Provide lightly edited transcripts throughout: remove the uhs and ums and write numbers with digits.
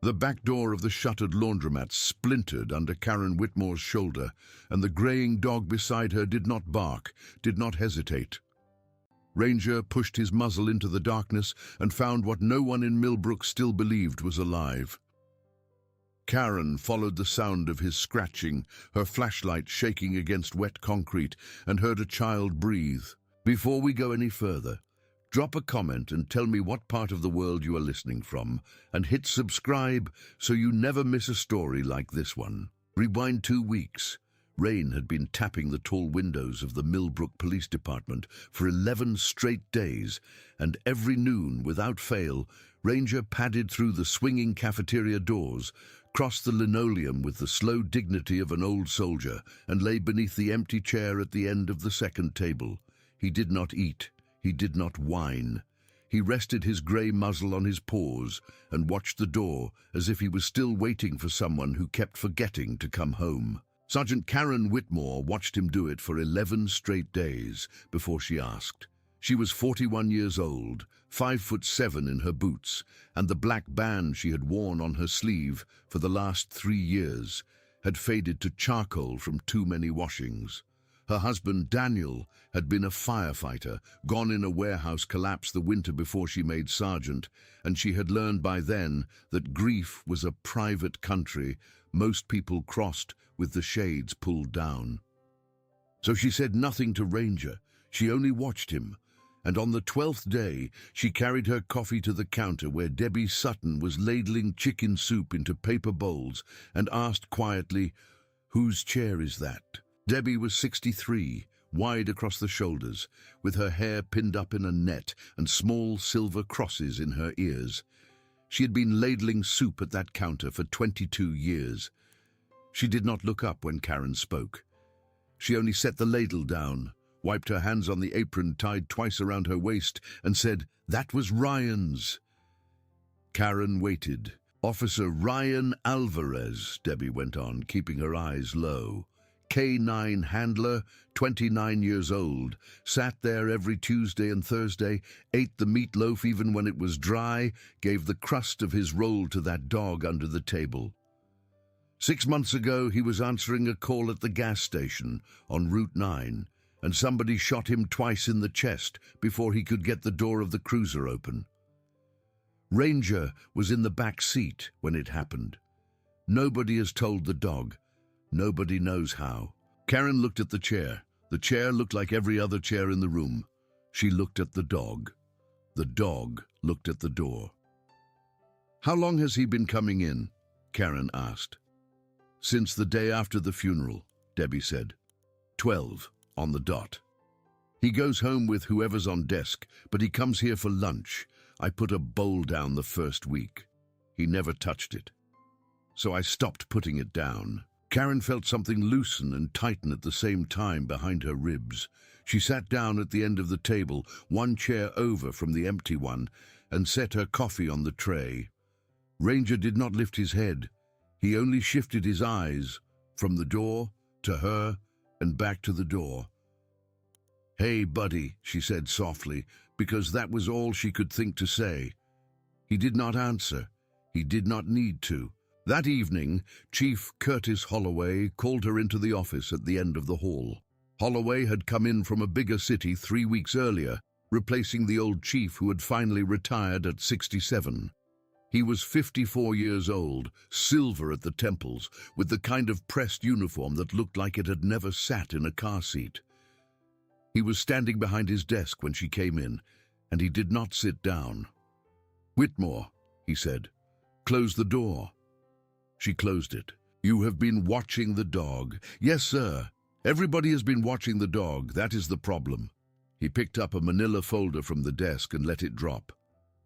The back door of the shuttered laundromat splintered under Karen Whitmore's shoulder, and the greying dog beside her did not bark, did not hesitate. Ranger pushed his muzzle into the darkness and found what no one in Millbrook still believed was alive. Karen followed the sound of his scratching, her flashlight shaking against wet concrete, and heard a child breathe. Before we go any further, drop a comment and tell me what part of the world you are listening from, and hit subscribe so you never miss a story like this one. Rewind 2 weeks. Rain had been tapping the tall windows of the Millbrook Police Department for 11 straight days, and every noon, without fail, Ranger padded through the swinging cafeteria doors, crossed the linoleum with the slow dignity of an old soldier, and lay beneath the empty chair at the end of the second table. He did not eat. He did not whine. He rested his grey muzzle on his paws and watched the door as if he was still waiting for someone who kept forgetting to come home. Sergeant Karen Whitmore watched him do it for 11 straight days before she asked. She was 41 years old, 5'7" in her boots, and the black band she had worn on her sleeve for the last 3 years had faded to charcoal from too many washings. Her husband, Daniel, had been a firefighter, gone in a warehouse collapse the winter before she made sergeant, and she had learned by then that grief was a private country most people crossed with the shades pulled down. So she said nothing to Ranger. She only watched him, and on the 12th day she carried her coffee to the counter where Debbie Sutton was ladling chicken soup into paper bowls and asked quietly, "Whose chair is that?" Debbie was 63, wide across the shoulders, with her hair pinned up in a net and small silver crosses in her ears. She had been ladling soup at that counter for 22 years. She did not look up when Karen spoke. She only set the ladle down, wiped her hands on the apron tied twice around her waist, and said, "That was Ryan's." Karen waited. "Officer Ryan Alvarez," Debbie went on, keeping her eyes low. K-9 handler, 29 years old, sat there every Tuesday and Thursday, ate the meatloaf even when it was dry, gave the crust of his roll to that dog under the table. 6 months ago, he was answering a call at the gas station on Route 9, and somebody shot him twice in the chest before he could get the door of the cruiser open. Ranger was in the back seat when it happened. Nobody has told the dog. Nobody knows how. Karen looked at the chair. The chair looked like every other chair in the room. She looked at the dog. The dog looked at the door. "How long has he been coming in?" Karen asked. "Since the day after the funeral," Debbie said. 12, on the dot. "He goes home with whoever's on desk, but he comes here for lunch. I put a bowl down the first week. He never touched it. So I stopped putting it down." Karen felt something loosen and tighten at the same time behind her ribs. She sat down at the end of the table, one chair over from the empty one, and set her coffee on the tray. Ranger did not lift his head. He only shifted his eyes from the door to her and back to the door. "Hey, buddy," she said softly, because that was all she could think to say. He did not answer. He did not need to. That evening, Chief Curtis Holloway called her into the office at the end of the hall. Holloway had come in from a bigger city 3 weeks earlier, replacing the old chief who had finally retired at 67. He was 54 years old, silver at the temples, with the kind of pressed uniform that looked like it had never sat in a car seat. He was standing behind his desk when she came in, and he did not sit down. "Whitmore," he said, "close the door." She closed it. "You have been watching the dog." "Yes, sir. Everybody has been watching the dog. That is the problem." He picked up a manila folder from the desk and let it drop.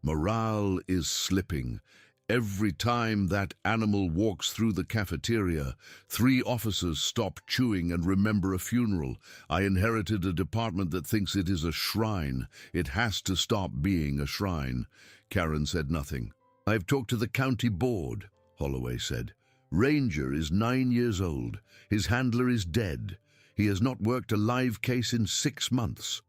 "Morale is slipping. Every time that animal walks through the cafeteria, 3 officers stop chewing and remember a funeral. I inherited a department that thinks it is a shrine. It has to stop being a shrine." Karen said nothing. "I have talked to the county board," Holloway said. "Ranger is 9 years old. His handler is dead. He has not worked a live case in 6 months.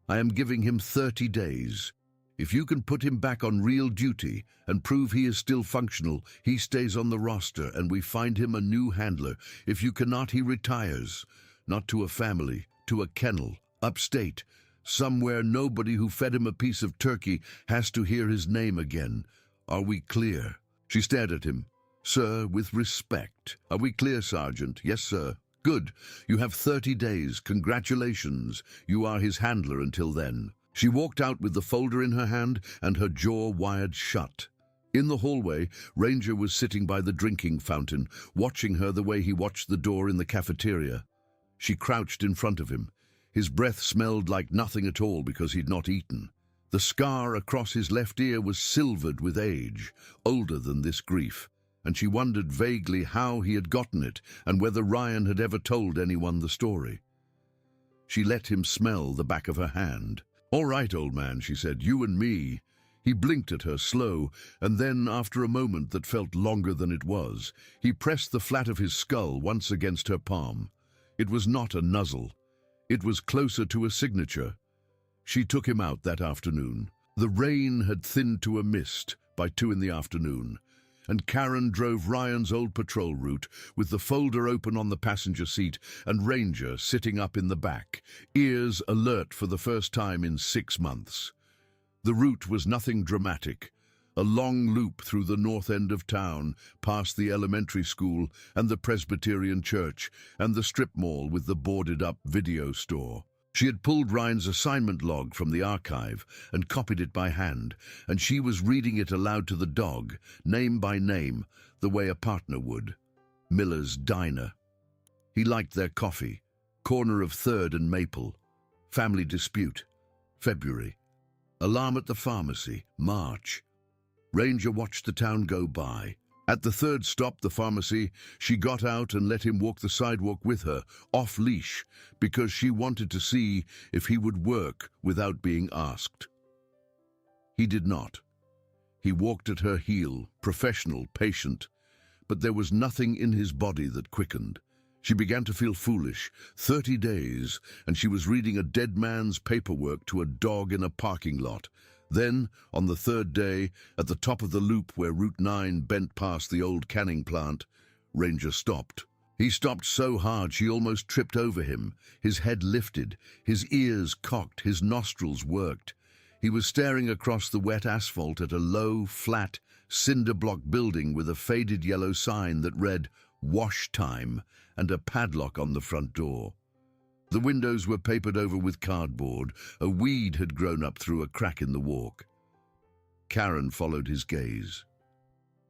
I am giving him 30 days. If you can put him back on real duty and prove he is still functional, he stays on the roster and we find him a new handler. If you cannot, he retires. Not to a family, to a kennel, upstate. Somewhere nobody who fed him a piece of turkey has to hear his name again. Are we clear? She stared at him. Sir, with respect. Are we clear, Sergeant? Yes, sir. Good. You have 30 days. Congratulations. You are his handler until then. She walked out with the folder in her hand and her jaw wired shut. In the hallway, Ranger was sitting by the drinking fountain, watching her the way he watched the door in the cafeteria. She crouched in front of him. His breath smelled like nothing at all because he'd not eaten. The scar across his left ear was silvered with age, older than this grief, and she wondered vaguely how he had gotten it and whether Ryan had ever told anyone the story. She let him smell the back of her hand. "All right, old man," she said, "you and me." He blinked at her, slow, and then, after a moment that felt longer than it was, he pressed the flat of his skull once against her palm. It was not a nuzzle. It was closer to a signature. She took him out that afternoon. The rain had thinned to a mist by 2 in the afternoon, and Karen drove Ryan's old patrol route with the folder open on the passenger seat and Ranger sitting up in the back, ears alert for the first time in 6 months. The route was nothing dramatic. A long loop through the north end of town, past the elementary school and the Presbyterian church and the strip mall with the boarded-up video store. She had pulled Ryan's assignment log from the archive and copied it by hand, and she was reading it aloud to the dog, name by name, the way a partner would. Miller's Diner. He liked their coffee. Corner of 3rd and Maple. Family dispute. February. Alarm at the pharmacy. March. Ranger watched the town go by. At the 3rd stop, the pharmacy, she got out and let him walk the sidewalk with her, off-leash, because she wanted to see if he would work without being asked. He did not. He walked at her heel, professional, patient, but there was nothing in his body that quickened. She began to feel foolish. 30 days, and she was reading a dead man's paperwork to a dog in a parking lot. Then, on the 3rd day, at the top of the loop where Route 9 bent past the old canning plant, Ranger stopped. He stopped so hard she almost tripped over him. His head lifted, his ears cocked, his nostrils worked. He was staring across the wet asphalt at a low, flat, cinder-block building with a faded yellow sign that read, "Wash Time," and a padlock on the front door. The windows were papered over with cardboard. A weed had grown up through a crack in the walk. Karen followed his gaze.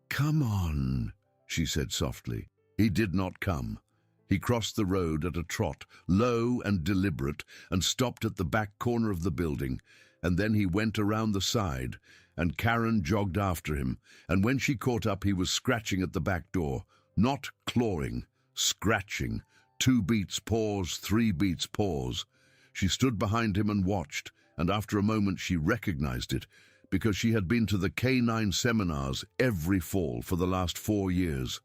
"Come on," she said softly. He did not come. He crossed the road at a trot, low and deliberate, and stopped at the back corner of the building, and then he went around the side, and Karen jogged after him, and when she caught up he was scratching at the back door, not clawing, scratching. 2 beats, pause, 3 beats, pause. She stood behind him and watched, and after a moment she recognized it, because she had been to the K9 seminars every fall for the last 4 years.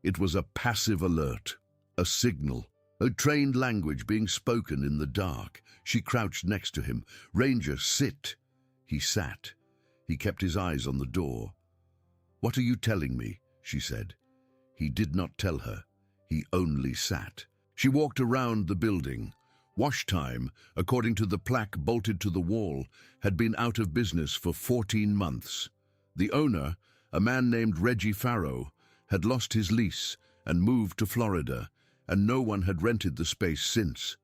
It was a passive alert, a signal, a trained language being spoken in the dark. She crouched next to him. "Ranger, sit." He sat. He kept his eyes on the door. "What are you telling me?" she said. He did not tell her. He only sat. She walked around the building. Wash Time, according to the plaque bolted to the wall, had been out of business for 14 months. The owner, a man named Reggie Farrow, had lost his lease and moved to Florida, and no one had rented the space since.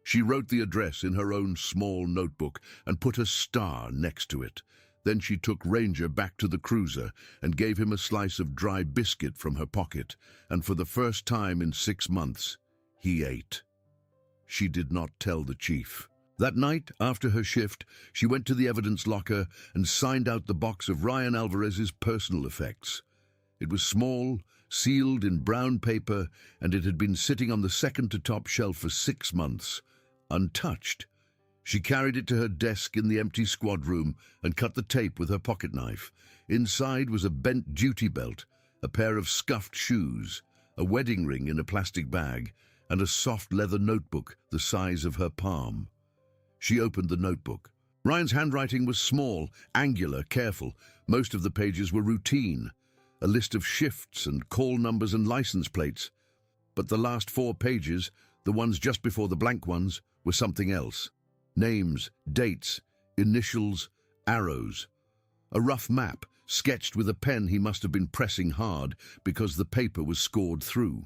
She wrote the address in her own small notebook and put a star next to it. Then she took Ranger back to the cruiser and gave him a slice of dry biscuit from her pocket, and for the first time in 6 months, he ate. She did not tell the chief. That night, after her shift, she went to the evidence locker and signed out the box of Ryan Alvarez's personal effects. It was small, sealed in brown paper, and it had been sitting on the second-to-top shelf for 6 months, untouched. She carried it to her desk in the empty squad room and cut the tape with her pocket knife. Inside was a bent duty belt, a pair of scuffed shoes, a wedding ring in a plastic bag, and a soft leather notebook the size of her palm. She opened the notebook. Ryan's handwriting was small, angular, careful. Most of the pages were routine, a list of shifts and call numbers and license plates. But the last 4 pages, the ones just before the blank ones, were something else. Names, dates, initials, arrows. A rough map, sketched with a pen he must have been pressing hard because the paper was scored through.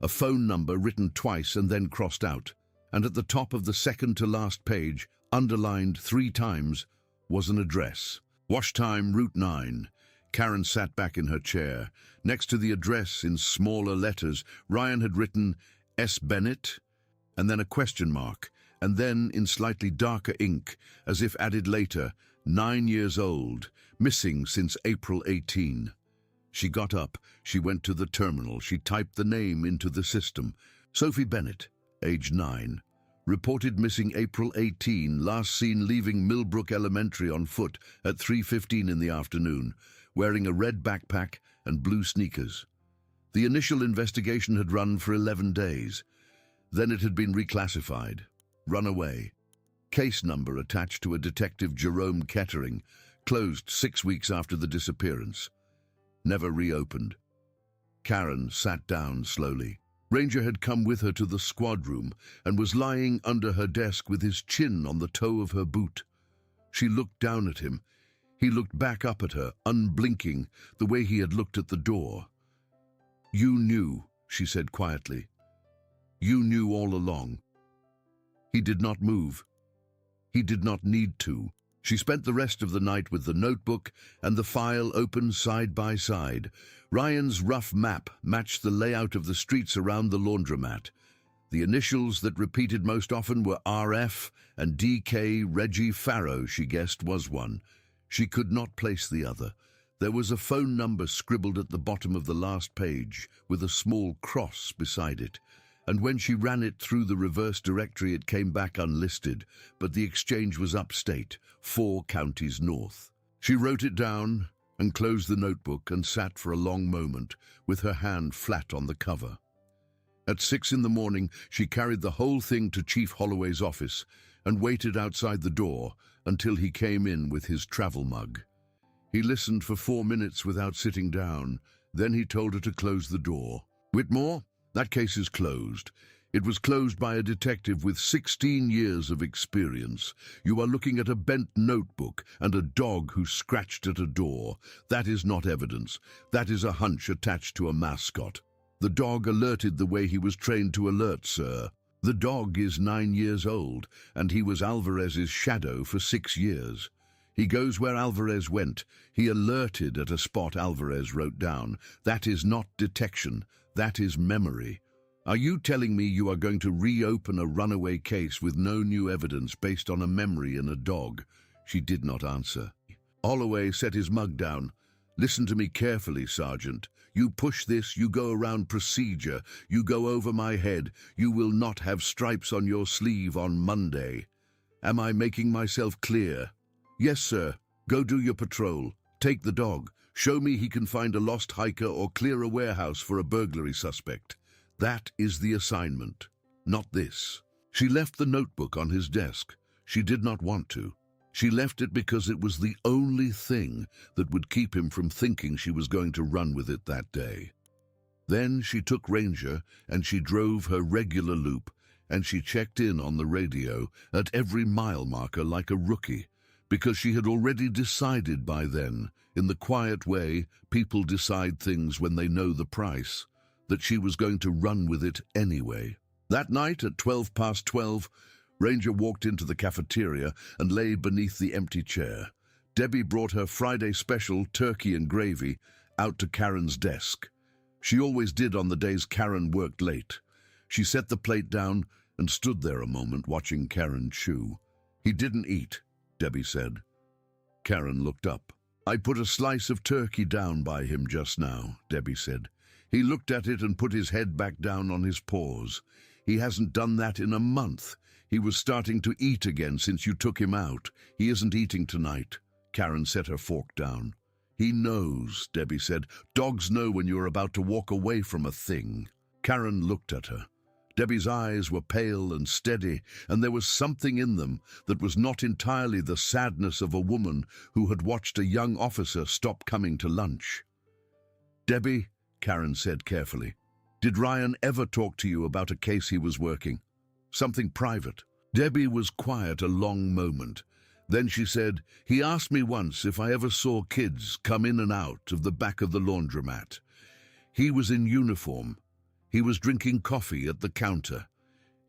A phone number written twice and then crossed out. And at the top of the second to last page, underlined 3 times, was an address. Wash time, Route 9. Karen sat back in her chair. Next to the address, in smaller letters, Ryan had written S. Bennett, and then a question mark, and then, in slightly darker ink, as if added later, 9 years old, missing since April 18. She got up, she went to the terminal, she typed the name into the system. Sophie Bennett, age 9. Reported missing April 18, last seen leaving Millbrook Elementary on foot at 3:15 in the afternoon, wearing a red backpack and blue sneakers. The initial investigation had run for 11 days. Then it had been reclassified. Runaway. Case number attached to a Detective Jerome Kettering, closed 6 weeks after the disappearance. Never reopened. Karen sat down slowly. Ranger had come with her to the squad room and was lying under her desk with his chin on the toe of her boot. She looked down at him. He looked back up at her, unblinking, the way he had looked at the door. "You knew," she said quietly. "You knew all along." He did not move. He did not need to. She spent the rest of the night with the notebook and the file open side by side. Ryan's rough map matched the layout of the streets around the laundromat. The initials that repeated most often were RF, and DK Reggie Farrow, she guessed, was one. She could not place the other. There was a phone number scribbled at the bottom of the last page, with a small cross beside it. And when she ran it through the reverse directory, it came back unlisted, but the exchange was upstate, 4 counties north. She wrote it down and closed the notebook and sat for a long moment, with her hand flat on the cover. At 6 in the morning, she carried the whole thing to Chief Holloway's office and waited outside the door until he came in with his travel mug. He listened for 4 minutes without sitting down. Then he told her to close the door. "Whitmore, that case is closed. It was closed by a detective with 16 years of experience. You are looking at a bent notebook and a dog who scratched at a door. That is not evidence. That is a hunch attached to a mascot. The dog alerted the way he was trained to alert, sir. The dog is 9 years old, and he was Alvarez's shadow for 6 years. He goes where Alvarez went. He alerted at a spot Alvarez wrote down. That is not detection. That is memory. Are you telling me you are going to reopen a runaway case with no new evidence based on a memory in a dog?" She did not answer. Holloway set his mug down. "Listen to me carefully, Sergeant. You push this, you go around procedure, you go over my head. You will not have stripes on your sleeve on Monday. Am I making myself clear?" "Yes, sir. Go do your patrol. Take the dog. Show me he can find a lost hiker or clear a warehouse for a burglary suspect. That is the assignment, not this." She left the notebook on his desk. She did not want to. She left it because it was the only thing that would keep him from thinking she was going to run with it that day. Then she took Ranger and she drove her regular loop, and she checked in on the radio at every mile marker like a rookie, because she had already decided by then, in the quiet way people decide things when they know the price, that she was going to run with it anyway. That night at 12 past 12, Ranger walked into the cafeteria and lay beneath the empty chair. Debbie brought her Friday special turkey and gravy out to Karen's desk. She always did on the days Karen worked late. She set the plate down and stood there a moment watching Karen chew. "He didn't eat," Debbie said. Karen looked up. "I put a slice of turkey down by him just now," Debbie said. "He looked at it and put his head back down on his paws. He hasn't done that in a month. He was starting to eat again since you took him out. He isn't eating tonight." Karen set her fork down. "He knows," Debbie said. "Dogs know when you're about to walk away from a thing." Karen looked at her. Debbie's eyes were pale and steady, and there was something in them that was not entirely the sadness of a woman who had watched a young officer stop coming to lunch. "Debbie," Karen said carefully, "did Ryan ever talk to you about a case he was working? Something private?" Debbie was quiet a long moment. Then she said, "He asked me once if I ever saw kids come in and out of the back of the laundromat. He was in uniform. He was drinking coffee at the counter.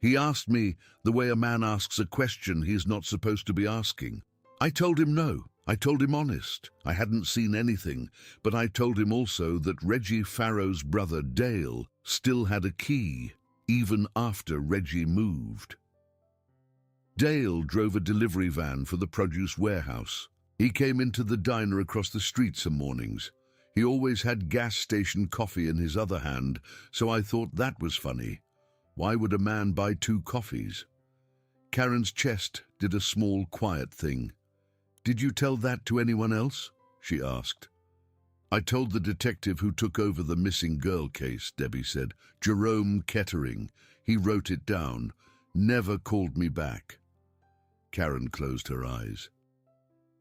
He asked me the way a man asks a question he's not supposed to be asking. I told him no. I told him honest. I hadn't seen anything, but I told him also that Reggie Farrow's brother Dale still had a key, even after Reggie moved." Dale drove a delivery van for the produce warehouse. He came into the diner across the street some mornings. He always had gas station coffee in his other hand, so I thought that was funny. Why would a man buy 2 coffees? Karen's chest did a small, quiet thing. "Did you tell that to anyone else?" she asked. "I told the detective who took over the missing girl case," Debbie said. "Jerome Kettering. He wrote it down. Never called me back." Karen closed her eyes.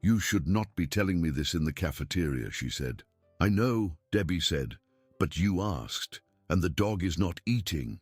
"You should not be telling me this in the cafeteria," she said. "I know," Debbie said, "but you asked, and the dog is not eating."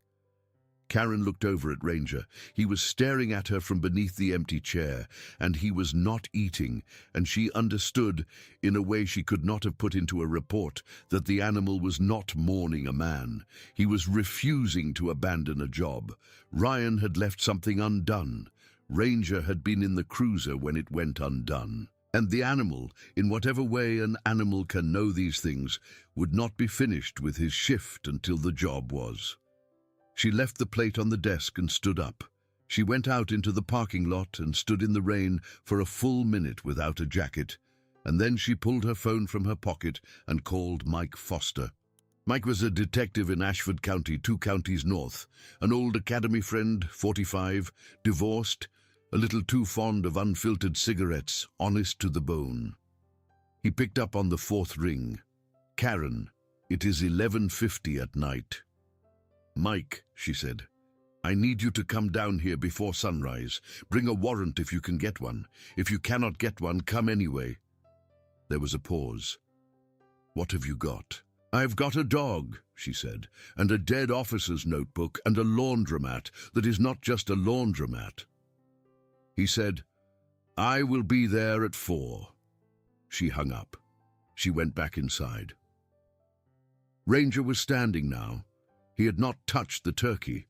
Karen looked over at Ranger. He was staring at her from beneath the empty chair, and he was not eating, and she understood, in a way she could not have put into a report, that the animal was not mourning a man. He was refusing to abandon a job. Ryan had left something undone. Ranger had been in the cruiser when it went undone. And the animal, in whatever way an animal can know these things, would not be finished with his shift until the job was. She left the plate on the desk and stood up. She went out into the parking lot and stood in the rain for a full minute without a jacket, and then she pulled her phone from her pocket and called Mike Foster. Mike was a detective in Ashford County, 2 counties north, an old academy friend, 45, divorced, a little too fond of unfiltered cigarettes, honest to the bone. He picked up on the 4th ring. "Karen, it is 11:50 at night." "Mike," she said, "I need you to come down here before sunrise. Bring a warrant if you can get one. If you cannot get one, come anyway." There was a pause. "What have you got?" "I've got a dog," she said, "and a dead officer's notebook and a laundromat that is not just a laundromat." He said, "I will be there at 4. She hung up. She went back inside. Ranger was standing now. He had not touched the turkey.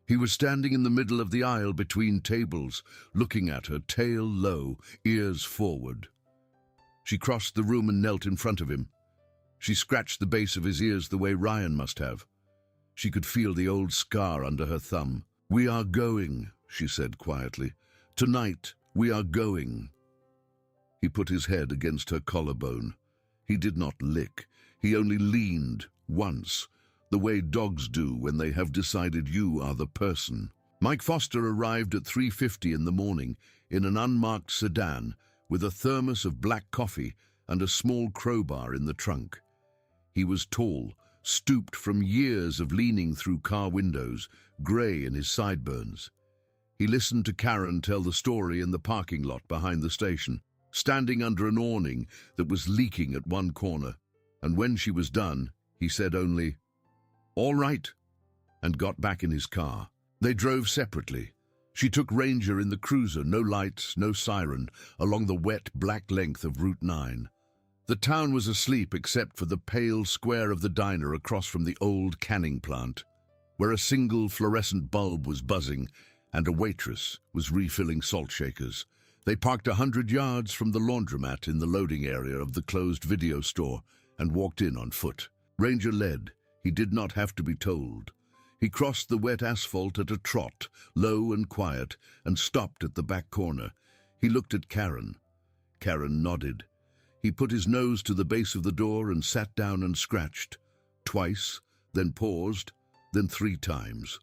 He was standing in the middle of the aisle between tables, looking at her, tail low, ears forward. She crossed the room and knelt in front of him. She scratched the base of his ears the way Ryan must have. She could feel the old scar under her thumb. "We are going," she said quietly. "Tonight, we are going." He put his head against her collarbone. He did not lick. He only leaned, once, the way dogs do when they have decided you are the person. Mike Foster arrived at 3:50 in the morning in an unmarked sedan with a thermos of black coffee and a small crowbar in the trunk. He was tall, stooped from years of leaning through car windows, grey in his sideburns. He listened to Karen tell the story in the parking lot behind the station, standing under an awning that was leaking at one corner, and when she was done, he said only, "All right," and got back in his car. They drove separately. She took Ranger in the cruiser, no lights, no siren, along the wet, black length of Route 9. The town was asleep except for the pale square of the diner across from the old canning plant, where a single fluorescent bulb was buzzing and a waitress was refilling salt shakers. They parked 100 yards from the laundromat in the loading area of the closed video store and walked in on foot. Ranger led. He did not have to be told. He crossed the wet asphalt at a trot, low and quiet, and stopped at the back corner. He looked at Karen. Karen nodded. He put his nose to the base of the door and sat down and scratched. Twice, then paused, then 3 times.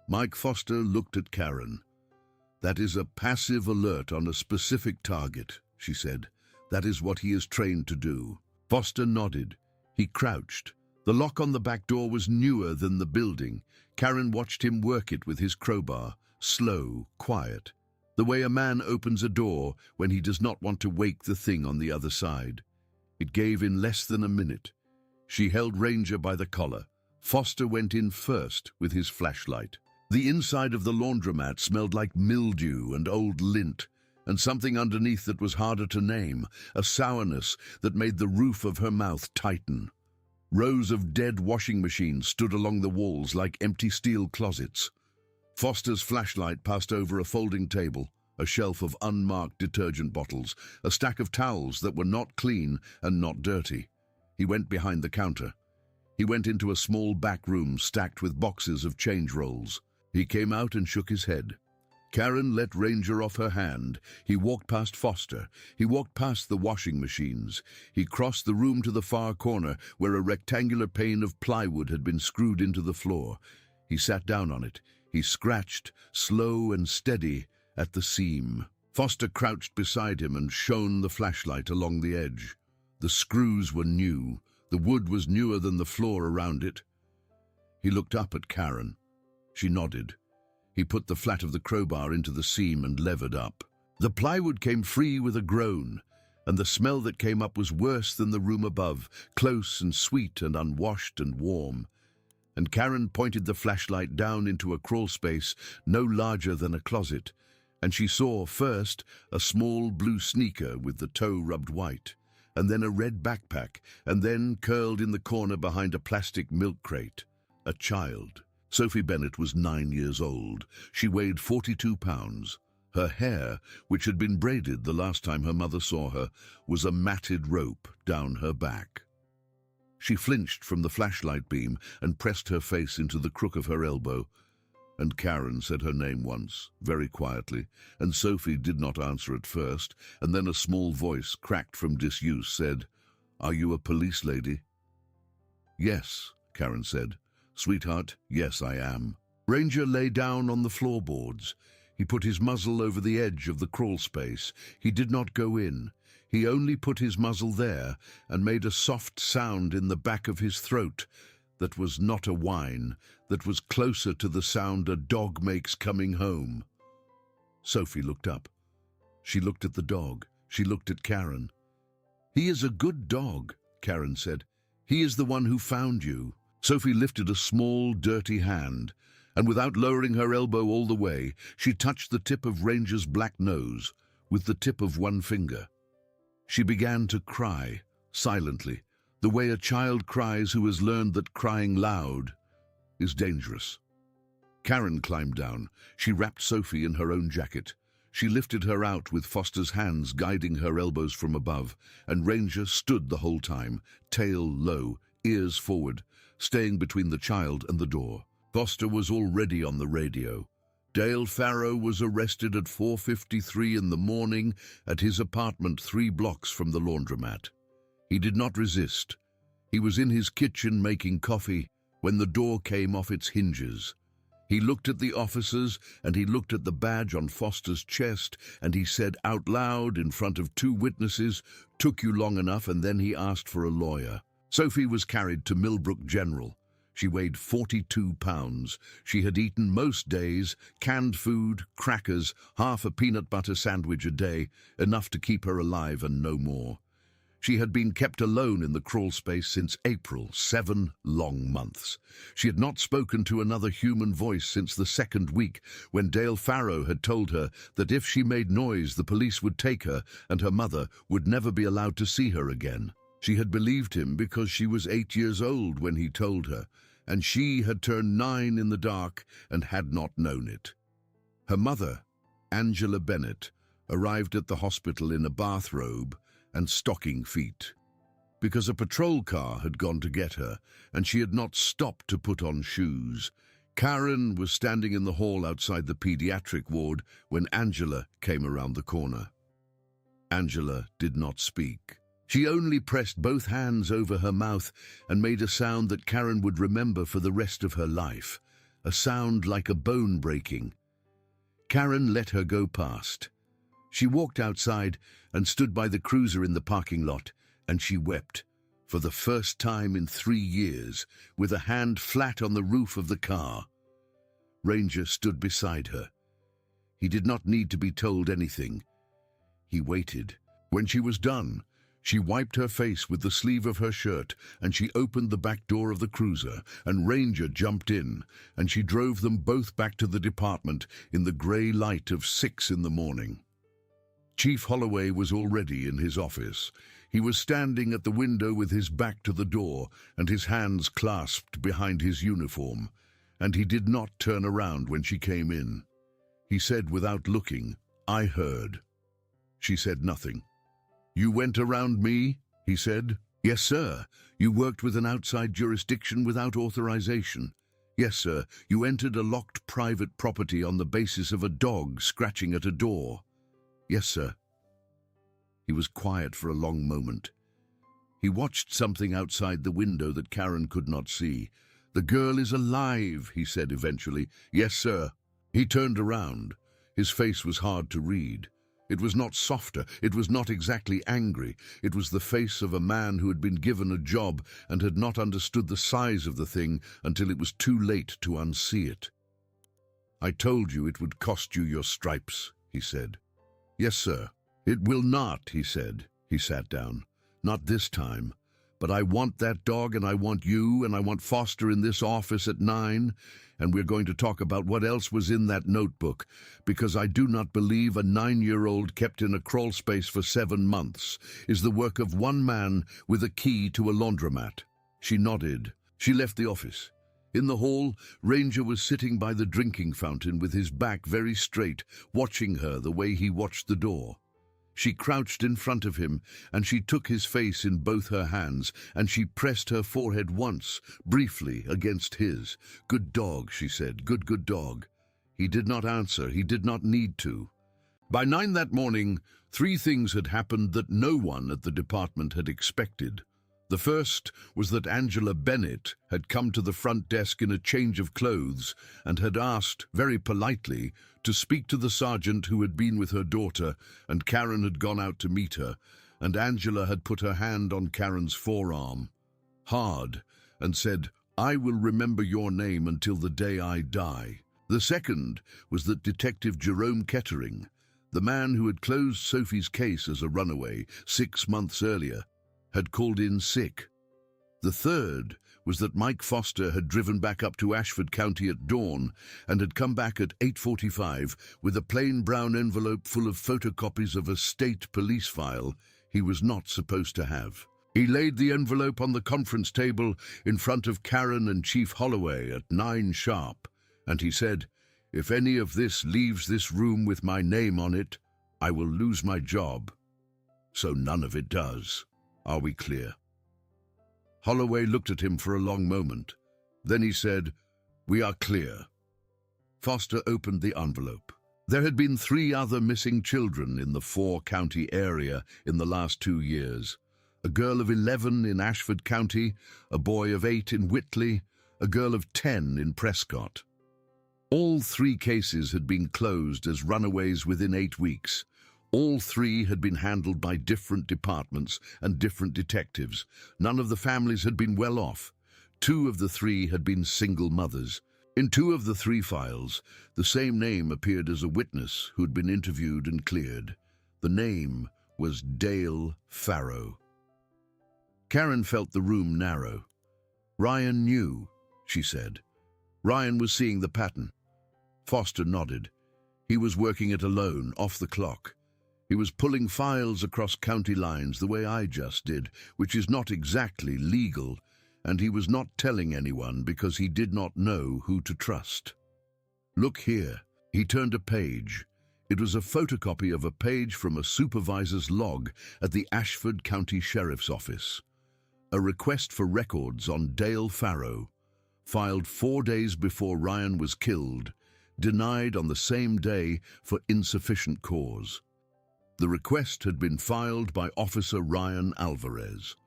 Mike Foster looked at Karen. "That is a passive alert on a specific target," she said. "That is what he is trained to do." Foster nodded. He crouched. The lock on the back door was newer than the building. Karen watched him work it with his crowbar, slow, quiet, the way a man opens a door when he does not want to wake the thing on the other side. It gave in less than a minute. She held Ranger by the collar. Foster went in first with his flashlight. The inside of the laundromat smelled like mildew and old lint, and something underneath that was harder to name, a sourness that made the roof of her mouth tighten. Rows of dead washing machines stood along the walls like empty steel closets. Foster's flashlight passed over a folding table, a shelf of unmarked detergent bottles, a stack of towels that were not clean and not dirty. He went behind the counter. He went into a small back room stacked with boxes of change rolls. He came out and shook his head. Karen let Ranger off her hand. He walked past Foster. He walked past the washing machines. He crossed the room to the far corner where a rectangular pane of plywood had been screwed into the floor. He sat down on it. He scratched, slow and steady, at the seam. Foster crouched beside him and shone the flashlight along the edge. The screws were new. The wood was newer than the floor around it. He looked up at Karen. She nodded. He put the flat of the crowbar into the seam and levered up. The plywood came free with a groan, and the smell that came up was worse than the room above, close and sweet and unwashed and warm. And Karen pointed the flashlight down into a crawl space no larger than a closet, and she saw first a small blue sneaker with the toe rubbed white, and then a red backpack, and then, curled in the corner behind a plastic milk crate, a child. Sophie Bennett was 9 years old. She weighed 42 pounds. Her hair, which had been braided the last time her mother saw her, was a matted rope down her back. She flinched from the flashlight beam and pressed her face into the crook of her elbow. And Karen said her name once, very quietly, and Sophie did not answer at first, and then a small voice, cracked from disuse, said, "Are you a police lady?" "Yes," Karen said. "Sweetheart, yes, I am." Ranger lay down on the floorboards. He put his muzzle over the edge of the crawl space. He did not go in. He only put his muzzle there and made a soft sound in the back of his throat that was not a whine, that was closer to the sound a dog makes coming home. Sophie looked up. She looked at the dog. She looked at Karen. "He is a good dog," Karen said. "He is the one who found you." Sophie lifted a small, dirty hand, and without lowering her elbow all the way, she touched the tip of Ranger's black nose with the tip of one finger. She began to cry, silently, the way a child cries who has learned that crying loud is dangerous. Karen climbed down. She wrapped Sophie in her own jacket. She lifted her out with Foster's hands guiding her elbows from above, and Ranger stood the whole time, tail low, ears forward, staying between the child and the door. Foster was already on the radio. Dale Farrow was arrested at 4:53 in the morning at his apartment 3 blocks from the laundromat. He did not resist. He was in his kitchen making coffee when the door came off its hinges. He looked at the officers and he looked at the badge on Foster's chest, and he said out loud in front of 2 witnesses, "Took you long enough," and then he asked for a lawyer. Sophie was carried to Millbrook General. She weighed 42 pounds. She had eaten most days, canned food, crackers, half a peanut butter sandwich a day, enough to keep her alive and no more. She had been kept alone in the crawl space since April, 7 long months. She had not spoken to another human voice since the 2nd week, when Dale Farrow had told her that if she made noise, the police would take her and her mother would never be allowed to see her again. She had believed him because she was 8 years old when he told her, and she had turned 9 in the dark and had not known it. Her mother, Angela Bennett, arrived at the hospital in a bathrobe and stocking feet, because a patrol car had gone to get her, and she had not stopped to put on shoes. Karen was standing in the hall outside the pediatric ward when Angela came around the corner. Angela did not speak. She only pressed both hands over her mouth and made a sound that Karen would remember for the rest of her life, a sound like a bone breaking. Karen let her go past. She walked outside and stood by the cruiser in the parking lot, and she wept. For the first time in 3 years, with a hand flat on the roof of the car, Ranger stood beside her. He did not need to be told anything. He waited. When she was done, she wiped her face with the sleeve of her shirt, and she opened the back door of the cruiser, and Ranger jumped in, and she drove them both back to the department in the grey light of 6 in the morning. Chief Holloway was already in his office. He was standing at the window with his back to the door and his hands clasped behind his uniform, and he did not turn around when she came in. He said without looking, "I heard." She said nothing. "You went around me?" he said. "Yes, sir. You worked with an outside jurisdiction without authorization." "Yes, sir. You entered a locked private property on the basis of a dog scratching at a door." "Yes, sir." He was quiet for a long moment. He watched something outside the window that Karen could not see. "The girl is alive," he said eventually. "Yes, sir." He turned around. His face was hard to read. It was not softer, it was not exactly angry. It was the face of a man who had been given a job and had not understood the size of the thing until it was too late to unsee it. "I told you it would cost you your stripes," he said. "Yes, sir." "It will not," he said. He sat down. "Not this time. But I want that dog, and I want you, and I want Foster in this office at 9, and we're going to talk about what else was in that notebook, because I do not believe a 9-year-old kept in a crawl space for 7 months is the work of one man with a key to a laundromat." She nodded. She left the office. In the hall, Ranger was sitting by the drinking fountain with his back very straight, watching her the way he watched the door. She crouched in front of him, and she took his face in both her hands, and she pressed her forehead once, briefly, against his. "Good dog," she said. Good dog." He did not answer. He did not need to. By 9 that morning, 3 things had happened that no one at the department had expected. The first was that Angela Bennett had come to the front desk in a change of clothes and had asked, very politely, to speak to the sergeant who had been with her daughter, and Karen had gone out to meet her, and Angela had put her hand on Karen's forearm, hard, and said, "I will remember your name until the day I die." The second was that Detective Jerome Kettering, the man who had closed Sophie's case as a runaway 6 months earlier, had called in sick. The third was that Mike Foster had driven back up to Ashford County at dawn and had come back at 8:45 with a plain brown envelope full of photocopies of a state police file he was not supposed to have. He laid the envelope on the conference table in front of Karen and Chief Holloway at 9 sharp, and he said, "If any of this leaves this room with my name on it, I will lose my job. So none of it does. Are we clear?" Holloway looked at him for a long moment. Then he said, "We are clear." Foster opened the envelope. There had been 3 other missing children in the 4-county area in the last 2 years. A girl of 11 in Ashford County, a boy of 8 in Whitley, a girl of 10 in Prescott. All 3 cases had been closed as runaways within 8 weeks. All 3 had been handled by different departments and different detectives. None of the families had been well off. 2 of the 3 had been single mothers. In 2 of the 3 files, the same name appeared as a witness who had been interviewed and cleared. The name was Dale Farrow. Karen felt the room narrow. "Ryan knew," she said. Ryan was seeing the pattern. Foster nodded. He was working it alone, off the clock. He was pulling files across county lines the way I just did, which is not exactly legal, and he was not telling anyone because he did not know who to trust. "Look here." He turned a page. It was a photocopy of a page from a supervisor's log at the Ashford County Sheriff's Office. A request for records on Dale Farrow, filed 4 days before Ryan was killed, denied on the same day for insufficient cause. The request had been filed by Officer Ryan Alvarez.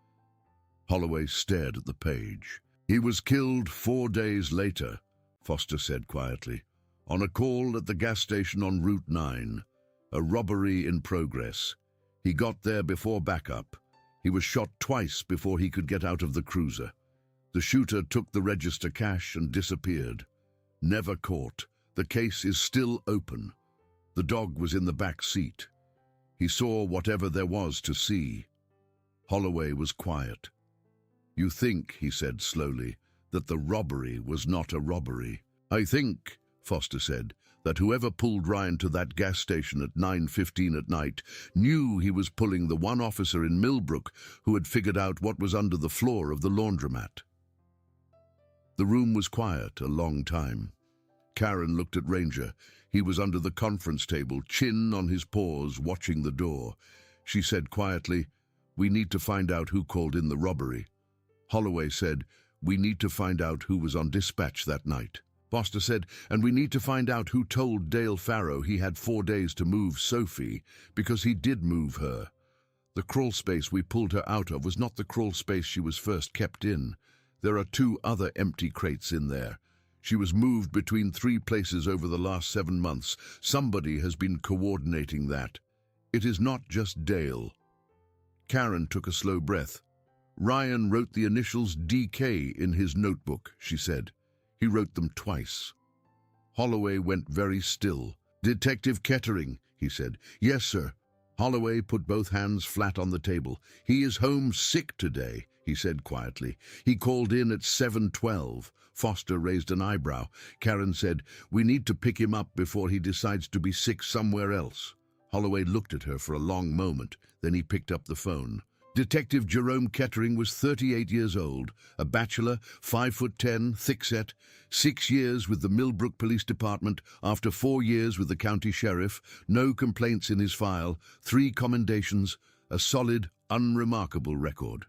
Holloway stared at the page. "He was killed 4 days later," Foster said quietly, "on a call at the gas station on Route 9. A robbery in progress. He got there before backup. He was shot twice before he could get out of the cruiser. The shooter took the register cash and disappeared. Never caught. The case is still open. The dog was in the back seat. He saw whatever there was to see. Holloway was quiet. "You think," he said slowly, "that the robbery was not a robbery." "I think," Foster said, "that whoever pulled Ryan to that gas station at 9:15 at night knew he was pulling the one officer in Millbrook who had figured out what was under the floor of the laundromat." The room was quiet a long time. Karen looked at Ranger. He was under the conference table, chin on his paws, watching the door. She said quietly, "We need to find out who called in the robbery." Holloway said, "We need to find out who was on dispatch that night." Foster said, "And we need to find out who told Dale Farrow he had 4 days to move Sophie, because he did move her. The crawl space we pulled her out of was not the crawl space she was first kept in. There are 2 other empty crates in there. She was moved between 3 places over the last 7 months. Somebody has been coordinating that. It is not just Dale." Karen took a slow breath. "Ryan wrote the initials DK in his notebook," she said. "He wrote them twice." Holloway went very still. "Detective Kettering," he said. "Yes, sir." Holloway put both hands flat on the table. "He is home sick today," he said quietly. "He called in at 7:12. Foster raised an eyebrow. Karen said, "We need to pick him up before he decides to be sick somewhere else." Holloway looked at her for a long moment. Then he picked up the phone. Detective Jerome Kettering was 38 years old, a bachelor, 5'10", thickset, 6 years with the Millbrook Police Department after 4 years with the county sheriff, no complaints in his file, 3 commendations, a solid, unremarkable record.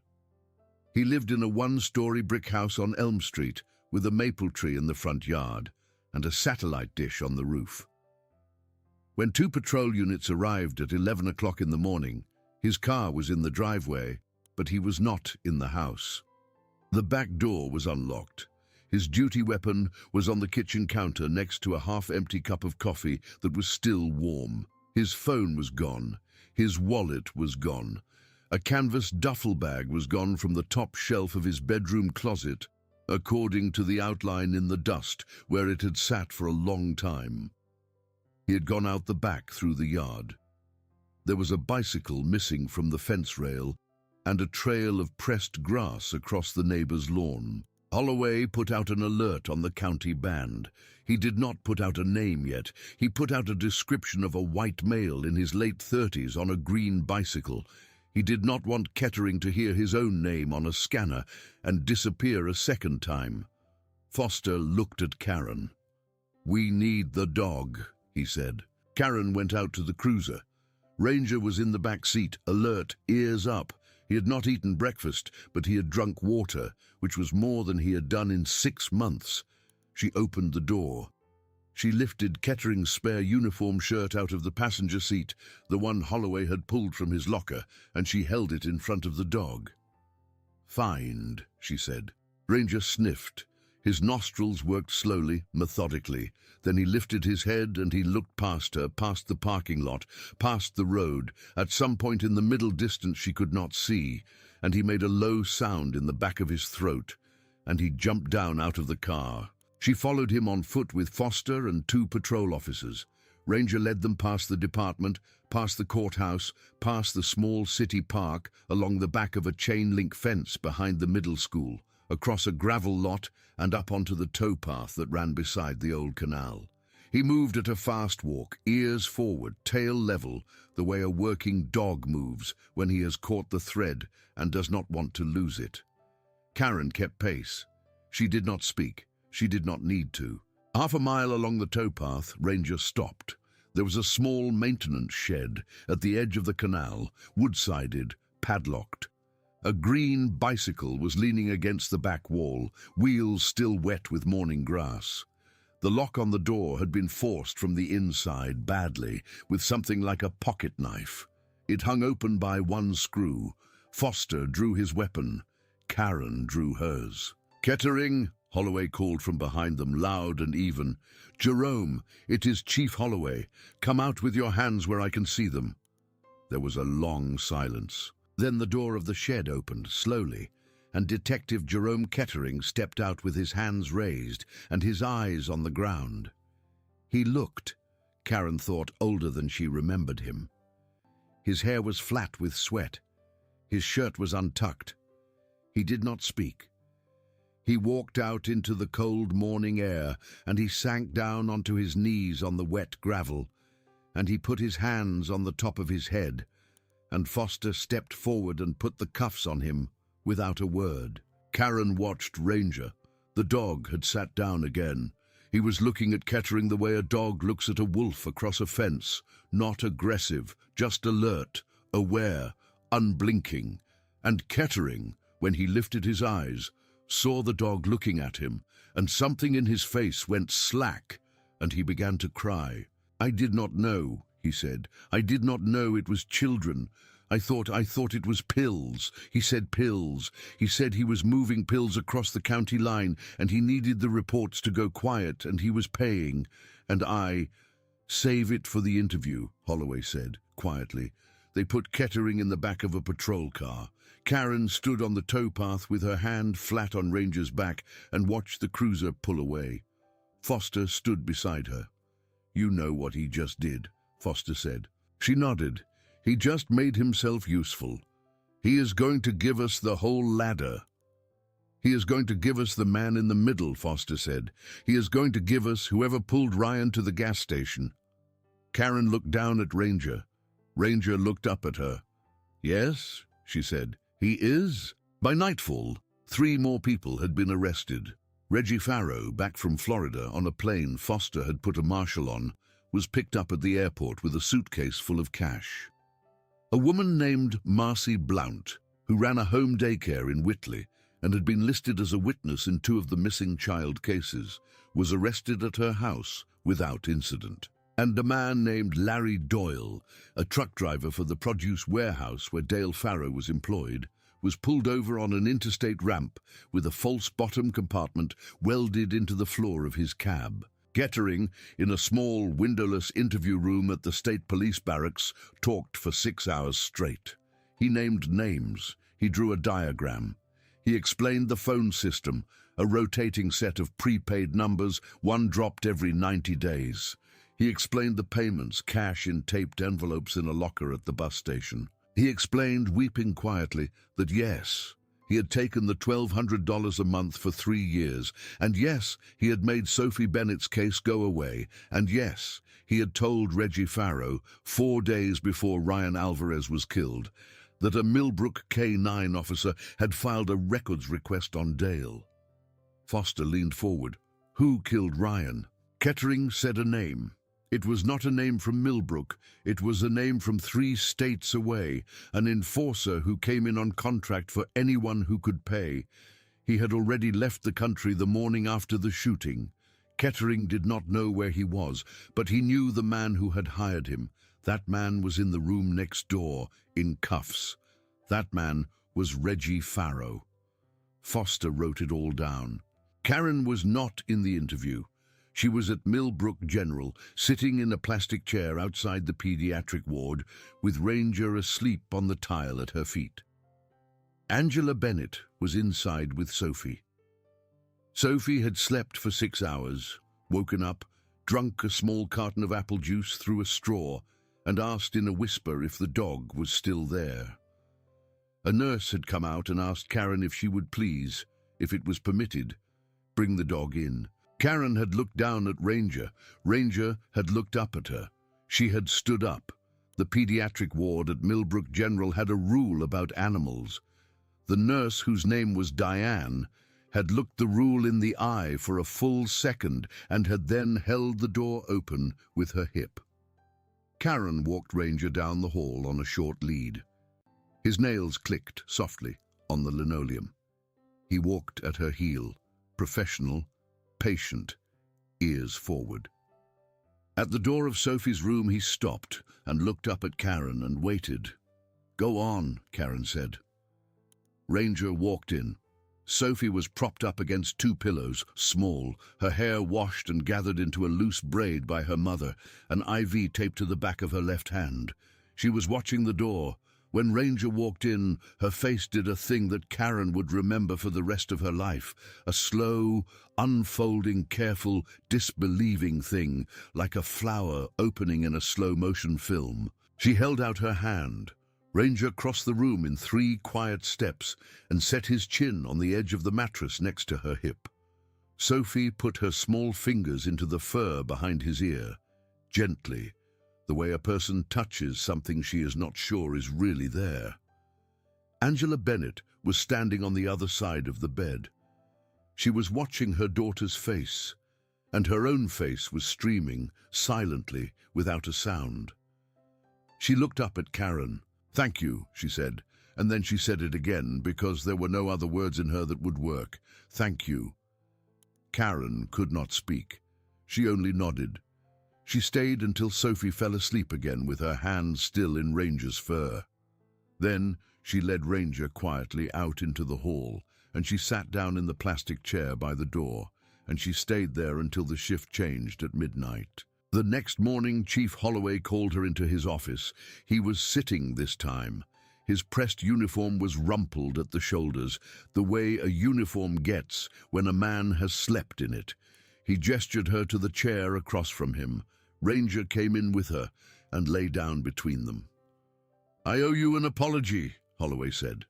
He lived in a 1-story brick house on Elm Street with a maple tree in the front yard and a satellite dish on the roof. When 2 patrol units arrived at 11 o'clock in the morning, his car was in the driveway, but he was not in the house. The back door was unlocked. His duty weapon was on the kitchen counter next to a half-empty cup of coffee that was still warm. His phone was gone. His wallet was gone. A canvas duffel bag was gone from the top shelf of his bedroom closet, according to the outline in the dust where it had sat for a long time. He had gone out the back through the yard. There was a bicycle missing from the fence rail and a trail of pressed grass across the neighbor's lawn. Holloway put out an alert on the county band. He did not put out a name yet. He put out a description of a white male in his late 30s on a green bicycle. He did not want Kettering to hear his own name on a scanner and disappear a second time. Foster looked at Karen. "We need the dog," he said. Karen went out to the cruiser. Ranger was in the back seat, alert, ears up. He had not eaten breakfast, but he had drunk water, which was more than he had done in 6 months. She opened the door. She lifted Kettering's spare uniform shirt out of the passenger seat, the one Holloway had pulled from his locker, and she held it in front of the dog. "Find," she said. Ranger sniffed. His nostrils worked slowly, methodically. Then he lifted his head and he looked past her, past the parking lot, past the road. At some point in the middle distance she could not see, and he made a low sound in the back of his throat, and he jumped down out of the car. She followed him on foot with Foster and 2 patrol officers. Ranger led them past the department, past the courthouse, past the small city park, along the back of a chain-link fence behind the middle school, across a gravel lot and up onto the towpath that ran beside the old canal. He moved at a fast walk, ears forward, tail level, the way a working dog moves when he has caught the thread and does not want to lose it. Karen kept pace. She did not speak. She did not need to. Half a mile along the towpath, Ranger stopped. There was a small maintenance shed at the edge of the canal, wood-sided, padlocked. A green bicycle was leaning against the back wall, wheels still wet with morning grass. The lock on the door had been forced from the inside badly, with something like a pocket knife. It hung open by one screw. Foster drew his weapon. Karen drew hers. "Kettering," Holloway called from behind them, loud and even. "Jerome, it is Chief Holloway. Come out with your hands where I can see them." There was a long silence. Then the door of the shed opened slowly, and Detective Jerome Kettering stepped out with his hands raised and his eyes on the ground. He looked, Karen thought, older than she remembered him. His hair was flat with sweat. His shirt was untucked. He did not speak. He walked out into the cold morning air, and he sank down onto his knees on the wet gravel, and he put his hands on the top of his head, and Foster stepped forward and put the cuffs on him without a word. Karen watched Ranger. The dog had sat down again. He was looking at Kettering the way a dog looks at a wolf across a fence, not aggressive, just alert, aware, unblinking. And Kettering, when he lifted his eyes, saw the dog looking at him, and something in his face went slack, and he began to cry. "I did not know," he said. "I did not know it was children. I thought it was pills." He said pills. He said he was moving pills across the county line, and he needed the reports to go quiet, and he was paying. And I... "Save it for the interview," Holloway said, quietly. They put Kettering in the back of a patrol car. Karen stood on the towpath with her hand flat on Ranger's back and watched the cruiser pull away. Foster stood beside her. "You know what he just did," Foster said. She nodded. "He just made himself useful. He is going to give us the whole ladder." "He is going to give us the man in the middle," Foster said. "He is going to give us whoever pulled Ryan to the gas station." Karen looked down at Ranger. Ranger looked up at her. "Yes," she said, "he is." By nightfall, 3 more people had been arrested. Reggie Farrow, back from Florida on a plane Foster had put a marshal on, was picked up at the airport with a suitcase full of cash. A woman named Marcy Blount, who ran a home daycare in Whitley and had been listed as a witness in 2 of the missing child cases, was arrested at her house without incident. And a man named Larry Doyle, a truck driver for the produce warehouse where Dale Farrow was employed, was pulled over on an interstate ramp with a false bottom compartment welded into the floor of his cab. Kettering, in a small, windowless interview room at the state police barracks, talked for 6 hours straight. He named names. He drew a diagram. He explained the phone system, a rotating set of prepaid numbers, one dropped every 90 days. He explained the payments, cash in taped envelopes in a locker at the bus station. He explained, weeping quietly, that yes, he had taken the $1,200 a month for 3 years, and yes, he had made Sophie Bennett's case go away, and yes, he had told Reggie Farrow, 4 days before Ryan Alvarez was killed, that a Millbrook K-9 officer had filed a records request on Dale. Foster leaned forward. "Who killed Ryan?" Kettering said a name. It was not a name from Millbrook. It was a name from 3 states away, an enforcer who came in on contract for anyone who could pay. He had already left the country the morning after the shooting. Kettering did not know where he was, but he knew the man who had hired him. That man was in the room next door, in cuffs. That man was Reggie Farrow. Foster wrote it all down. Karen was not in the interview. She was at Millbrook General, sitting in a plastic chair outside the pediatric ward, with Ranger asleep on the tile at her feet. Angela Bennett was inside with Sophie. Sophie had slept for 6 hours, woken up, drunk a small carton of apple juice through a straw, and asked in a whisper if the dog was still there. A nurse had come out and asked Karen if she would please, if it was permitted, bring the dog in. Karen had looked down at Ranger. Ranger had looked up at her. She had stood up. The pediatric ward at Millbrook General had a rule about animals. The nurse, whose name was Diane, had looked the rule in the eye for a full second and had then held the door open with her hip. Karen walked Ranger down the hall on a short lead. His nails clicked softly on the linoleum. He walked at her heel, professional, patient, ears forward. At the door of Sophie's room he stopped and looked up at Karen and waited. "Go on," Karen said. Ranger walked in. Sophie was propped up against 2 pillows, small, her hair washed and gathered into a loose braid by her mother, an IV taped to the back of her left hand. She was watching the door, When Ranger walked in, her face did a thing that Karen would remember for the rest of her life. A slow, unfolding, careful, disbelieving thing, like a flower opening in a slow-motion film. She held out her hand. Ranger crossed the room in 3 quiet steps and set his chin on the edge of the mattress next to her hip. Sophie put her small fingers into the fur behind his ear, gently, the way a person touches something she is not sure is really there. Angela Bennett was standing on the other side of the bed. She was watching her daughter's face, and her own face was streaming, silently, without a sound. She looked up at Karen. "Thank you," she said, and then she said it again because there were no other words in her that would work. "Thank you." Karen could not speak. She only nodded. She stayed until Sophie fell asleep again with her hand still in Ranger's fur. Then she led Ranger quietly out into the hall, and she sat down in the plastic chair by the door, and she stayed there until the shift changed at midnight. The next morning, Chief Holloway called her into his office. He was sitting this time. His pressed uniform was rumpled at the shoulders, the way a uniform gets when a man has slept in it. He gestured her to the chair across from him. Ranger came in with her and lay down between them. "I owe you an apology," Holloway said.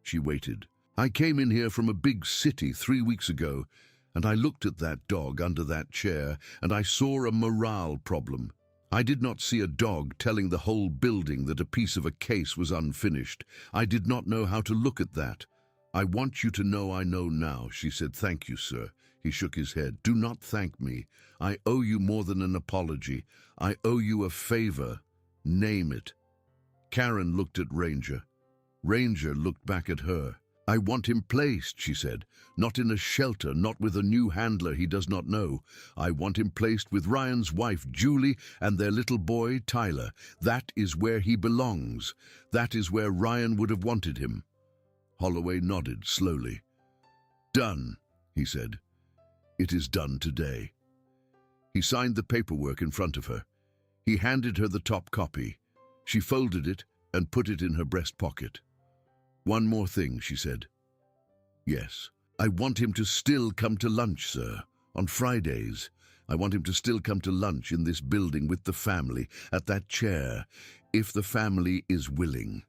She waited. "I came in here from a big city 3 weeks ago, and I looked at that dog under that chair, and I saw a morale problem. I did not see a dog telling the whole building that a piece of a case was unfinished. I did not know how to look at that. I want you to know I know now," she said. "Thank you, sir." He shook his head. "Do not thank me. I owe you more than an apology. I owe you a favor. Name it." Karen looked at Ranger. Ranger looked back at her. "I want him placed," she said. "Not in a shelter, not with a new handler he does not know. I want him placed with Ryan's wife, Julie, and their little boy, Tyler. That is where he belongs. That is where Ryan would have wanted him." Holloway nodded slowly. "Done," he said. "It is done today." He signed the paperwork in front of her. He handed her the top copy. She folded it and put it in her breast pocket. "One more thing," she said. "Yes, I want him to still come to lunch, sir, on Fridays. I want him to still come to lunch in this building with the family, at that chair, if the family is willing."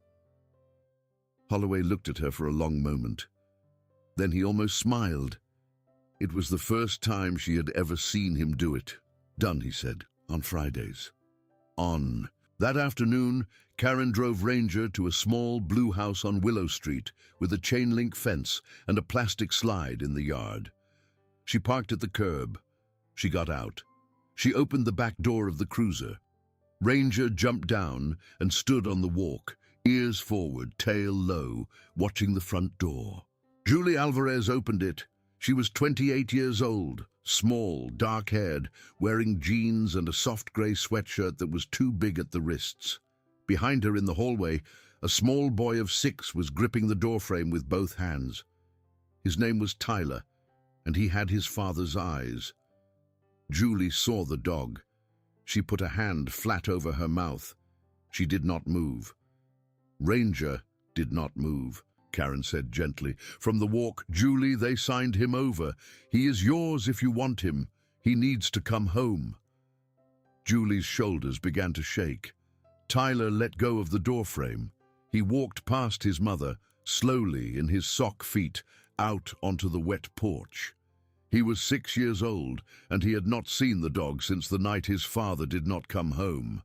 Holloway looked at her for a long moment. Then he almost smiled. It was the first time she had ever seen him do it. "Done," he said, "on Fridays." On. That afternoon, Karen drove Ranger to a small blue house on Willow Street with a chain-link fence and a plastic slide in the yard. She parked at the curb. She got out. She opened the back door of the cruiser. Ranger jumped down and stood on the walk, ears forward, tail low, watching the front door. Julie Alvarez opened it. She was 28 years old, small, dark-haired, wearing jeans and a soft grey sweatshirt that was too big at the wrists. Behind her in the hallway, a small boy of 6 was gripping the doorframe with both hands. His name was Tyler, and he had his father's eyes. Julie saw the dog. She put a hand flat over her mouth. She did not move. Ranger did not move. Karen said gently. "From the walk, Julie, they signed him over. He is yours if you want him. He needs to come home." Julie's shoulders began to shake. Tyler let go of the doorframe. He walked past his mother, slowly in his sock feet, out onto the wet porch. He was 6 years old, and he had not seen the dog since the night his father did not come home.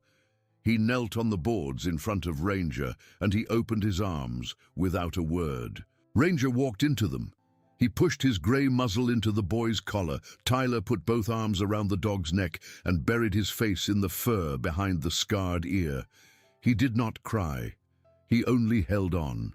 He knelt on the boards in front of Ranger, and he opened his arms without a word. Ranger walked into them. He pushed his grey muzzle into the boy's collar. Tyler put both arms around the dog's neck and buried his face in the fur behind the scarred ear. He did not cry. He only held on.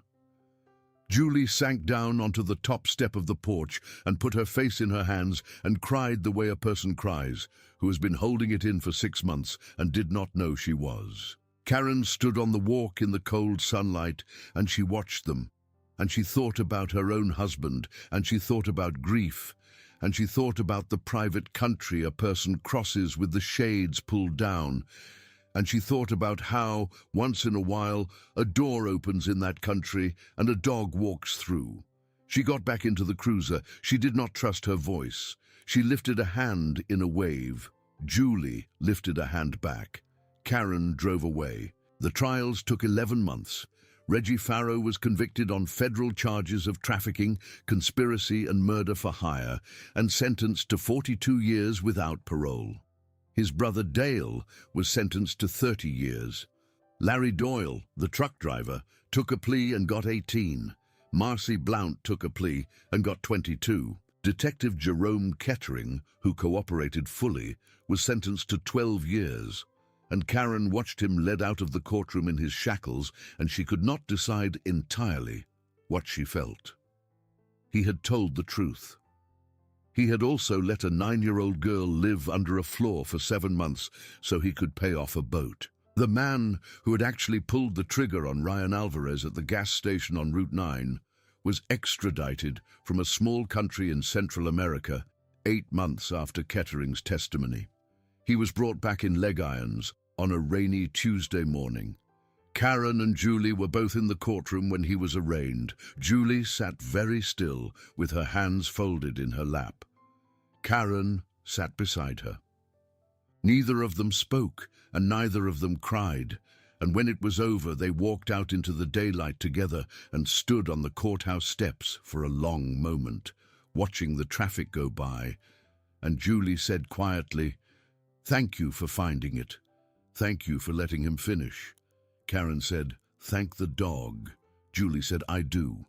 Julie sank down onto the top step of the porch and put her face in her hands and cried the way a person cries, who has been holding it in for 6 months and did not know she was. Karen stood on the walk in the cold sunlight, and she watched them. And she thought about her own husband, and she thought about grief, and she thought about the private country a person crosses with the shades pulled down, And she thought about how, once in a while, a door opens in that country and a dog walks through. She got back into the cruiser. She did not trust her voice. She lifted a hand in a wave. Julie lifted a hand back. Karen drove away. The trials took 11 months. Reggie Farrow was convicted on federal charges of trafficking, conspiracy and murder for hire, and sentenced to 42 years without parole. His brother Dale was sentenced to 30 years. Larry Doyle, the truck driver, took a plea and got 18. Marcy Blount took a plea and got 22. Detective Jerome Kettering, who cooperated fully, was sentenced to 12 years. And Karen watched him led out of the courtroom in his shackles, and she could not decide entirely what she felt. He had told the truth. He had also let a 9-year-old girl live under a floor for 7 months so he could pay off a boat. The man who had actually pulled the trigger on Ryan Alvarez at the gas station on Route 9 was extradited from a small country in Central America 8 months after Kettering's testimony. He was brought back in leg irons on a rainy Tuesday morning. Karen and Julie were both in the courtroom when he was arraigned. Julie sat very still with her hands folded in her lap. Karen sat beside her. Neither of them spoke and neither of them cried, and when it was over they walked out into the daylight together and stood on the courthouse steps for a long moment, watching the traffic go by, and Julie said quietly, "Thank you for finding it. Thank you for letting him finish." Karen said, "Thank the dog." Julie said, "I do.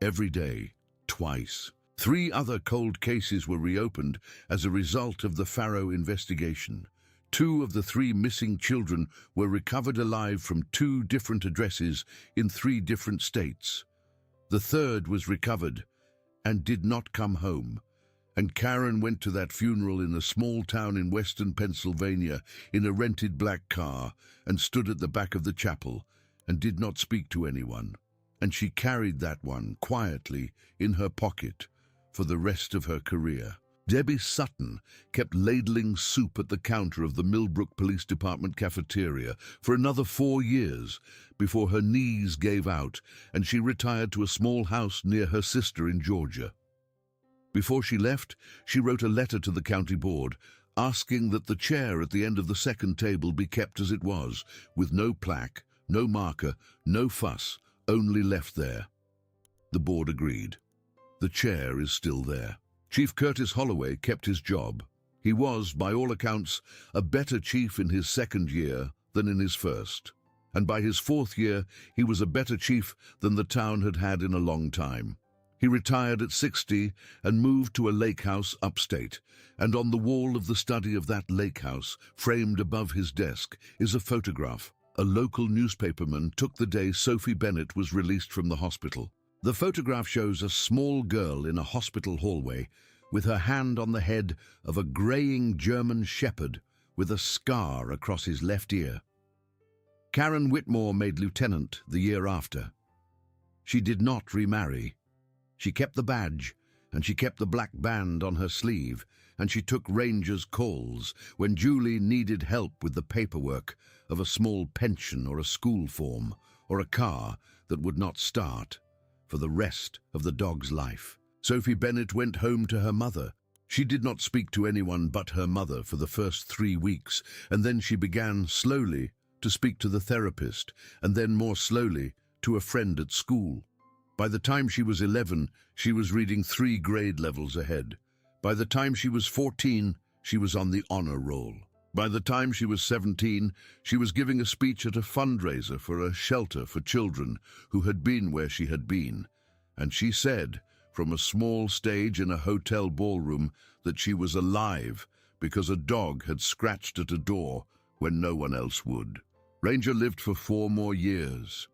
Every day, twice." 3 other cold cases were reopened as a result of the Farrow investigation. 2 of the 3 missing children were recovered alive from 2 different addresses in 3 different states. The 3rd was recovered and did not come home. And Karen went to that funeral in a small town in western Pennsylvania in a rented black car and stood at the back of the chapel and did not speak to anyone. And she carried that one quietly in her pocket for the rest of her career. Debbie Sutton kept ladling soup at the counter of the Millbrook Police Department cafeteria for another 4 years before her knees gave out and she retired to a small house near her sister in Georgia. Before she left, she wrote a letter to the county board asking that the chair at the end of the second table be kept as it was, with no plaque, no marker, no fuss, only left there. The board agreed. The chair is still there. Chief Curtis Holloway kept his job. He was, by all accounts, a better chief in his 2nd year than in his 1st. And by his 4th year, he was a better chief than the town had had in a long time. He retired at 60 and moved to a lake house upstate, and on the wall of the study of that lake house, framed above his desk, is a photograph. A local newspaperman took the day Sophie Bennett was released from the hospital. The photograph shows a small girl in a hospital hallway with her hand on the head of a graying German shepherd with a scar across his left ear. Karen Whitmore made lieutenant the year after. She did not remarry. She kept the badge, and she kept the black band on her sleeve, and she took Ranger's calls when Julie needed help with the paperwork of a small pension or a school form or a car that would not start for the rest of the dog's life. Sophie Bennett went home to her mother. She did not speak to anyone but her mother for the first 3 weeks, and then she began slowly to speak to the therapist, and then more slowly to a friend at school. By the time she was 11, she was reading 3 grade levels ahead. By the time she was 14, she was on the honor roll. By the time she was 17, she was giving a speech at a fundraiser for a shelter for children who had been where she had been. And she said, from a small stage in a hotel ballroom, that she was alive because a dog had scratched at a door when no one else would. Ranger lived for 4 more years.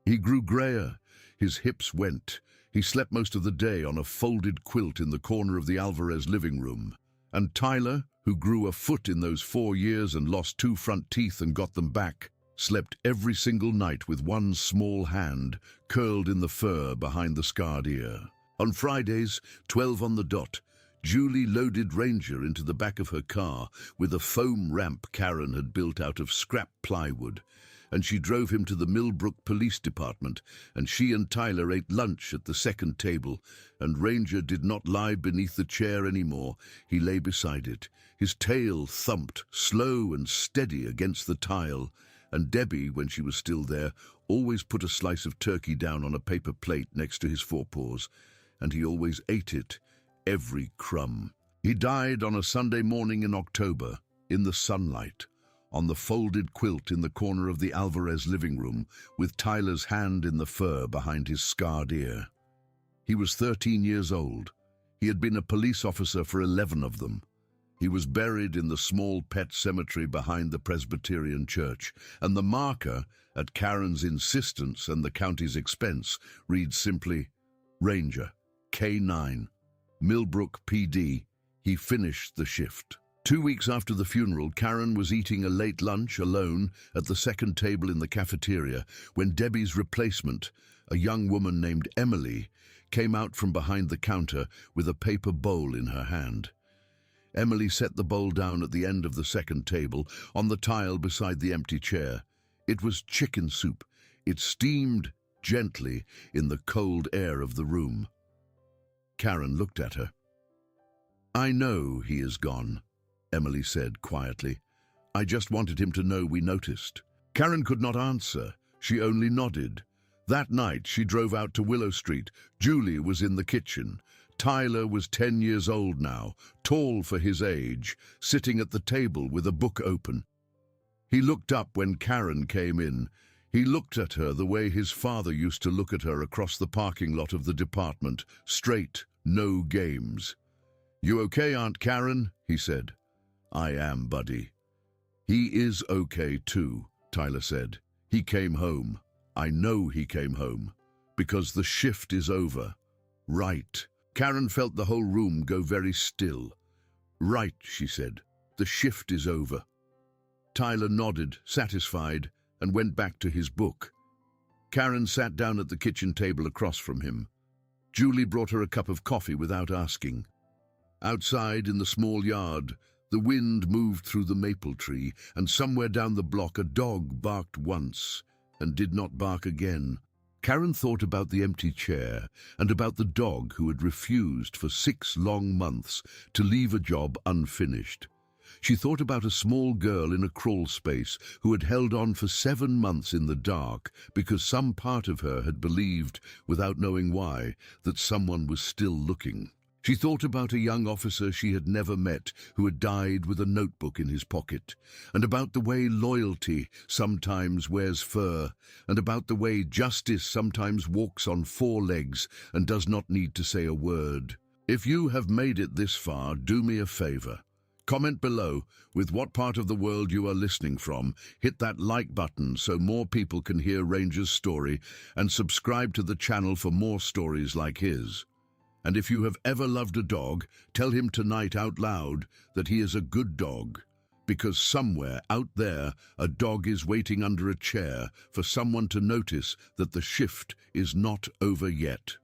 He grew grayer. His hips went. He slept most of the day on a folded quilt in the corner of the Alvarez living room. And Tyler, who grew a foot in those 4 years and lost 2 front teeth and got them back, slept every single night with one small hand curled in the fur behind the scarred ear. On Fridays, 12 on the dot, Julie loaded Ranger into the back of her car with a foam ramp Karen had built out of scrap plywood, and she drove him to the Millbrook Police Department, and she and Tyler ate lunch at the second table, and Ranger did not lie beneath the chair anymore. He lay beside it. His tail thumped, slow and steady against the tile, and Debbie, when she was still there, always put a slice of turkey down on a paper plate next to his forepaws, and he always ate it, every crumb. He died on a Sunday morning in October, in the sunlight, on the folded quilt in the corner of the Alvarez living room, with Tyler's hand in the fur behind his scarred ear. He was 13 years old. He had been a police officer for 11 of them. He was buried in the small pet cemetery behind the Presbyterian church, and the marker, at Karen's insistence and the county's expense, reads simply, Ranger, K9, Millbrook PD. He finished the shift. 2 weeks after the funeral, Karen was eating a late lunch alone at the second table in the cafeteria when Debbie's replacement, a young woman named Emily, came out from behind the counter with a paper bowl in her hand. Emily set the bowl down at the end of the second table, on the tile beside the empty chair. It was chicken soup. It steamed gently in the cold air of the room. Karen looked at her. "I know he is gone," Emily said quietly. "I just wanted him to know we noticed." Karen could not answer. She only nodded. That night she drove out to Willow Street. Julie was in the kitchen. Tyler was 10 years old now, tall for his age, sitting at the table with a book open. He looked up when Karen came in. He looked at her the way his father used to look at her across the parking lot of the department, straight, no games. "You okay, Aunt Karen?" he said. "I am, buddy." "He is okay too," Tyler said. "He came home. I know he came home. Because the shift is over." "Right." Karen felt the whole room go very still. "Right," she said. "The shift is over." Tyler nodded, satisfied, and went back to his book. Karen sat down at the kitchen table across from him. Julie brought her a cup of coffee without asking. Outside, in the small yard, the wind moved through the maple tree, and somewhere down the block a dog barked once and did not bark again. Karen thought about the empty chair and about the dog who had refused for 6 long months to leave a job unfinished. She thought about a small girl in a crawl space who had held on for 7 months in the dark because some part of her had believed, without knowing why, that someone was still looking. She thought about a young officer she had never met who had died with a notebook in his pocket, and about the way loyalty sometimes wears fur, and about the way justice sometimes walks on 4 legs and does not need to say a word. If you have made it this far, do me a favor. Comment below with what part of the world you are listening from, hit that like button so more people can hear Ranger's story, and subscribe to the channel for more stories like his. And if you have ever loved a dog, tell him tonight out loud that he is a good dog, because somewhere out there a dog is waiting under a chair for someone to notice that the shift is not over yet.